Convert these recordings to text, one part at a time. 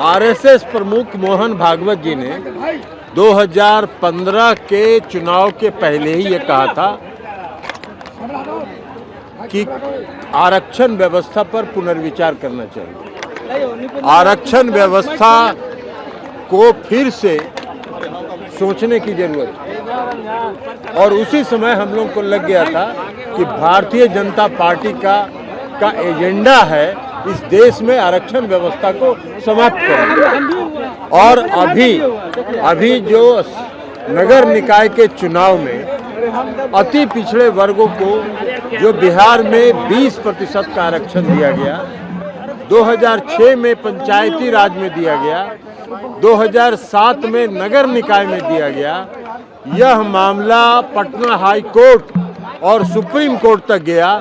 RSS प्रमुख मोहन भागवत जी ने 2015 के चुनाव के पहले ही ये कहा था कि आरक्षण व्यवस्था पर पुनर्विचार करना चाहिए। आरक्षण व्यवस्था को फिर से सोचने की जरूरत है और उसी समय हम लोग को लग गया था कि भारतीय जनता पार्टी का एजेंडा है इस देश में आरक्षण व्यवस्था को समाप्त करना। और अभी जो नगर निकाय के चुनाव में अति पिछड़े वर्गों को जो बिहार में 20% का आरक्षण दिया गया, 2006 में पंचायती राज में दिया गया, 2007 में नगर निकाय में दिया गया, यह मामला पटना हाई कोर्ट और सुप्रीम कोर्ट तक गया।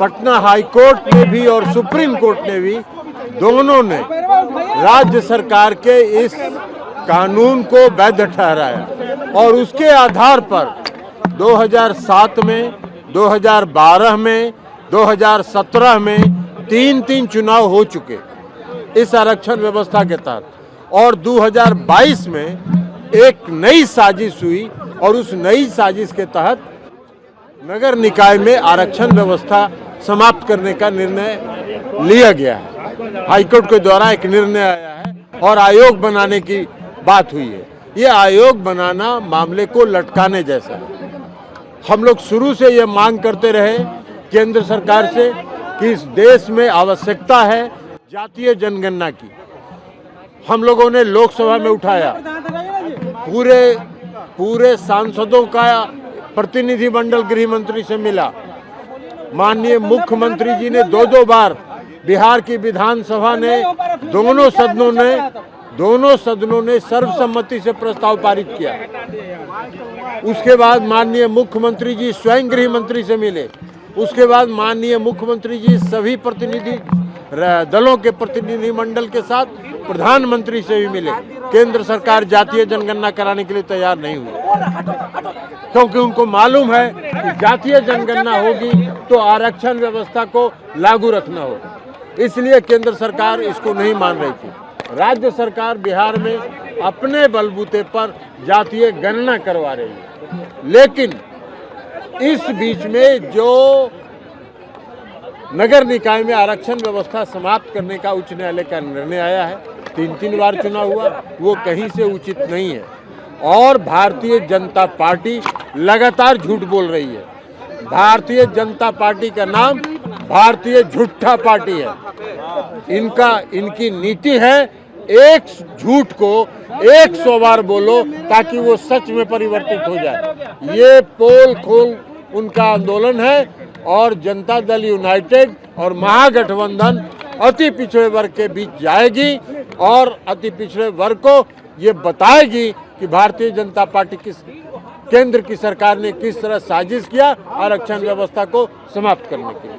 पटना हाई कोर्ट ने भी और सुप्रीम कोर्ट ने भी दोनों ने राज्य सरकार के इस कानून को वैध ठहराया और उसके आधार पर 2007 में, 2012 में, 2017 में तीन चुनाव हो चुके इस आरक्षण व्यवस्था के तहत और 2022 में एक नई साजिश हुई और उस नई साजिश के तहत नगर निकाय में आरक्षण व्यवस्था समाप्त करने का निर्णय लिया गया है। हाईकोर्ट के द्वारा एक निर्णय आया है और आयोग बनाने की बात हुई है। ये आयोग बनाना मामले को लटकाने जैसा है। हम लोग शुरू से ये मांग करते रहे केंद्र सरकार से कि इस देश में आवश्यकता है जातीय जनगणना की। हम लोगों ने लोकसभा में उठाया, पूरे सांसदों का प्रतिनिधिमंडल गृह मंत्री से मिला, माननीय मुख्यमंत्री जी ने दो बार, बिहार की विधानसभा ने दोनों सदनों ने सर्वसम्मति से प्रस्ताव पारित किया। उसके बाद माननीय मुख्यमंत्री जी स्वयं गृह मंत्री से मिले। उसके बाद माननीय मुख्यमंत्री जी सभी प्रतिनिधि दलों के प्रतिनिधिमंडल के साथ प्रधानमंत्री से भी मिले। केंद्र सरकार जातीय जनगणना कराने के लिए तैयार नहीं हुई क्योंकि उनको मालूम है कि जातीय जनगणना होगी तो आरक्षण व्यवस्था को लागू रखना होगा। इसलिए केंद्र सरकार इसको नहीं मान रही थी। राज्य सरकार बिहार में अपने बलबूते पर जातीय गणना करवा रही है। लेकिन इस बीच में जो नगर निकाय में आरक्षण व्यवस्था समाप्त करने का उच्च न्यायालय का निर्णय आया है, 3 बार चुनाव हुआ, वो कहीं से उचित नहीं है और भारतीय जनता पार्टी लगातार झूठ बोल रही है। भारतीय जनता पार्टी का नाम भारतीय झूठा पार्टी है। इनकी नीति है एक झूठ को 100 बार बोलो ताकि वो सच में परिवर्तित हो जाए। ये पोल खोल उनका आंदोलन है और जनता दल यूनाइटेड और महागठबंधन अति पिछड़े वर्ग के बीच जाएगी और अति पिछड़े वर्ग को ये बताएगी कि भारतीय जनता पार्टी केंद्र की सरकार ने किस तरह साजिश किया आरक्षण व्यवस्था को समाप्त करने के लिए।